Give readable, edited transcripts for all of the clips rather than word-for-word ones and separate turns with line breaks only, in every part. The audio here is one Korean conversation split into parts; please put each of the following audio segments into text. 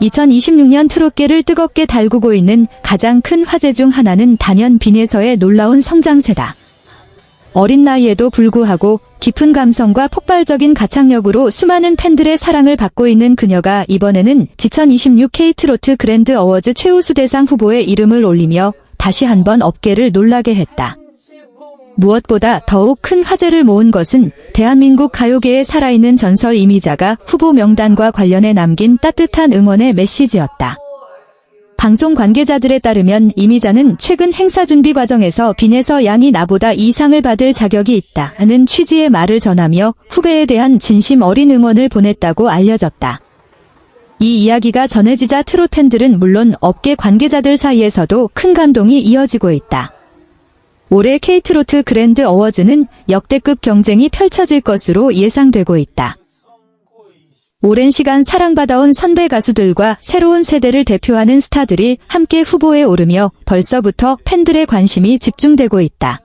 2026년 트롯계를 뜨겁게 달구고 있는 가장 큰 화제 중 하나는 단연 빈에서의 놀라운 성장세다. 어린 나이에도 불구하고 깊은 감성과 폭발적인 가창력으로 수많은 팬들의 사랑을 받고 있는 그녀가 이번에는 2026 K트로트 그랜드 어워즈 최우수대상 후보에 이름을 올리며 다시 한번 업계를 놀라게 했다. 무엇보다 더욱 큰 화제를 모은 것은 대한민국 가요계의 살아있는 전설 이미자가 후보 명단과 관련해 남긴 따뜻한 응원의 메시지였다. 방송 관계자들에 따르면 이미자는 최근 행사 준비 과정에서 빈에서 양이 나보다 이 상을 받을 자격이 있다는 취지의 말을 전하며 후배에 대한 진심 어린 응원을 보냈다고 알려졌다. 이 이야기가 전해지자 트롯 팬들은 물론 업계 관계자들 사이에서도 큰 감동이 이어지고 있다. 올해 K트로트 그랜드 어워즈는 역대급 경쟁이 펼쳐질 것으로 예상되고 있다. 오랜 시간 사랑받아온 선배 가수들과 새로운 세대를 대표하는 스타들이 함께 후보에 오르며 벌써부터 팬들의 관심이 집중되고 있다.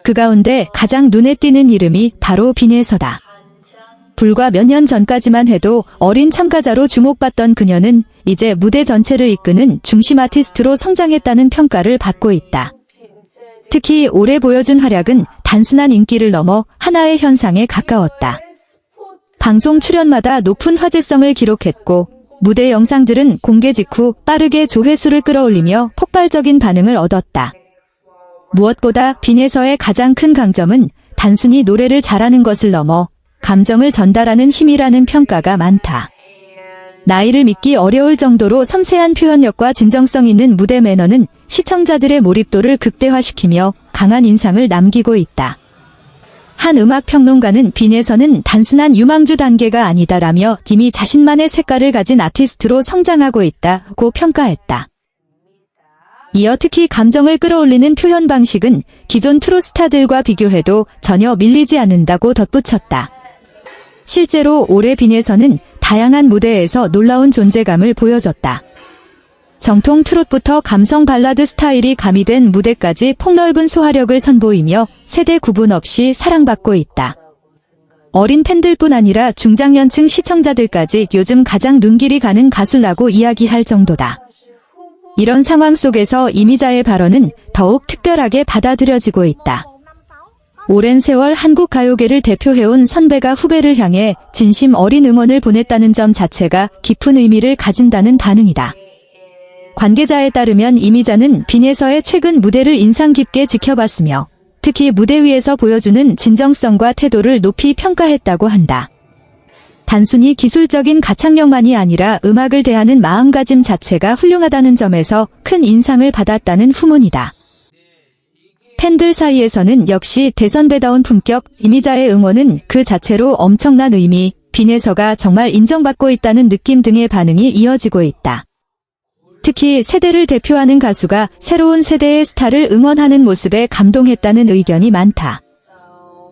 그 가운데 가장 눈에 띄는 이름이 바로 빈에서다. 불과 몇 년 전까지만 해도 어린 참가자로 주목받던 그녀는 이제 무대 전체를 이끄는 중심 아티스트로 성장했다는 평가를 받고 있다. 특히 올해 보여준 활약은 단순한 인기를 넘어 하나의 현상에 가까웠다. 방송 출연마다 높은 화제성을 기록했고 무대 영상들은 공개 직후 빠르게 조회수를 끌어올리며 폭발적인 반응을 얻었다. 무엇보다 빈에서의 가장 큰 강점은 단순히 노래를 잘하는 것을 넘어 감정을 전달하는 힘이라는 평가가 많다. 나이를 믿기 어려울 정도로 섬세한 표현력과 진정성 있는 무대 매너는 시청자들의 몰입도를 극대화시키며 강한 인상을 남기고 있다. 한 음악평론가는 빈에서는 단순한 유망주 단계가 아니다라며 이미 자신만의 색깔을 가진 아티스트로 성장하고 있다고 평가했다. 이어 특히 감정을 끌어올리는 표현 방식은 기존 트롯 스타들과 비교해도 전혀 밀리지 않는다고 덧붙였다. 실제로 올해 빈에서는 다양한 무대에서 놀라운 존재감을 보여줬다. 정통 트롯부터 감성 발라드 스타일이 가미된 무대까지 폭넓은 소화력을 선보이며 세대 구분 없이 사랑받고 있다. 어린 팬들뿐 아니라 중장년층 시청자들까지 요즘 가장 눈길이 가는 가수라고 이야기할 정도다. 이런 상황 속에서 이미자의 발언은 더욱 특별하게 받아들여지고 있다. 오랜 세월 한국 가요계를 대표해온 선배가 후배를 향해 진심 어린 응원을 보냈다는 점 자체가 깊은 의미를 가진다는 반응이다. 관계자에 따르면 이미자는 빈에서의 최근 무대를 인상 깊게 지켜봤으며 특히 무대 위에서 보여주는 진정성과 태도를 높이 평가했다고 한다. 단순히 기술적인 가창력만이 아니라 음악을 대하는 마음가짐 자체가 훌륭하다는 점에서 큰 인상을 받았다는 후문이다. 팬들 사이에서는 역시 대선배다운 품격, 이미자의 응원은 그 자체로 엄청난 의미, 빈에서가 정말 인정받고 있다는 느낌 등의 반응이 이어지고 있다. 특히 세대를 대표하는 가수가 새로운 세대의 스타를 응원하는 모습에 감동했다는 의견이 많다.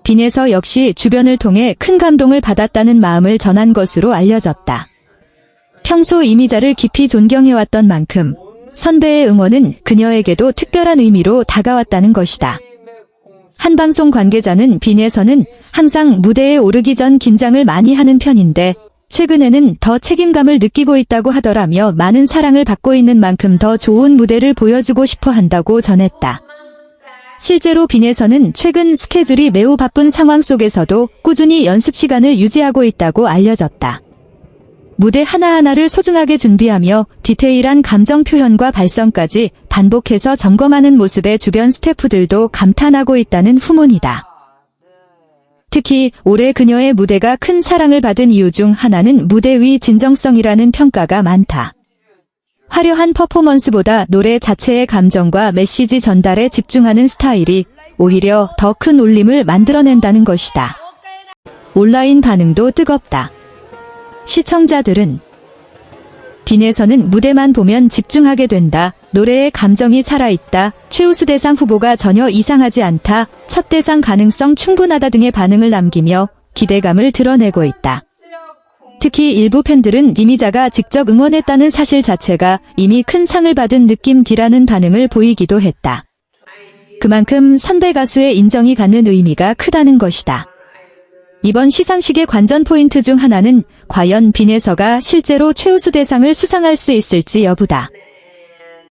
빈에서 역시 주변을 통해 큰 감동을 받았다는 마음을 전한 것으로 알려졌다. 평소 이미자를 깊이 존경해왔던 만큼 선배의 응원은 그녀에게도 특별한 의미로 다가왔다는 것이다. 한 방송 관계자는 빈에서는 항상 무대에 오르기 전 긴장을 많이 하는 편인데 최근에는 더 책임감을 느끼고 있다고 하더라며 많은 사랑을 받고 있는 만큼 더 좋은 무대를 보여주고 싶어 한다고 전했다. 실제로 빈에서는 최근 스케줄이 매우 바쁜 상황 속에서도 꾸준히 연습 시간을 유지하고 있다고 알려졌다. 무대 하나하나를 소중하게 준비하며 디테일한 감정 표현과 발성까지 반복해서 점검하는 모습에 주변 스태프들도 감탄하고 있다는 후문이다. 특히 올해 그녀의 무대가 큰 사랑을 받은 이유 중 하나는 무대 위 진정성이라는 평가가 많다. 화려한 퍼포먼스보다 노래 자체의 감정과 메시지 전달에 집중하는 스타일이 오히려 더 큰 울림을 만들어낸다는 것이다. 온라인 반응도 뜨겁다. 시청자들은 빈에서는 무대만 보면 집중하게 된다. 노래에 감정이 살아있다. 최우수대상 후보가 전혀 이상하지 않다. 첫 대상 가능성 충분하다 등의 반응을 남기며 기대감을 드러내고 있다. 특히 일부 팬들은 이미자가 직접 응원했다는 사실 자체가 이미 큰 상을 받은 느낌이라는 반응을 보이기도 했다. 그만큼 선배 가수의 인정이 갖는 의미가 크다는 것이다. 이번 시상식의 관전 포인트 중 하나는 과연 빈에서가 실제로 최우수 대상을 수상할 수 있을지 여부다.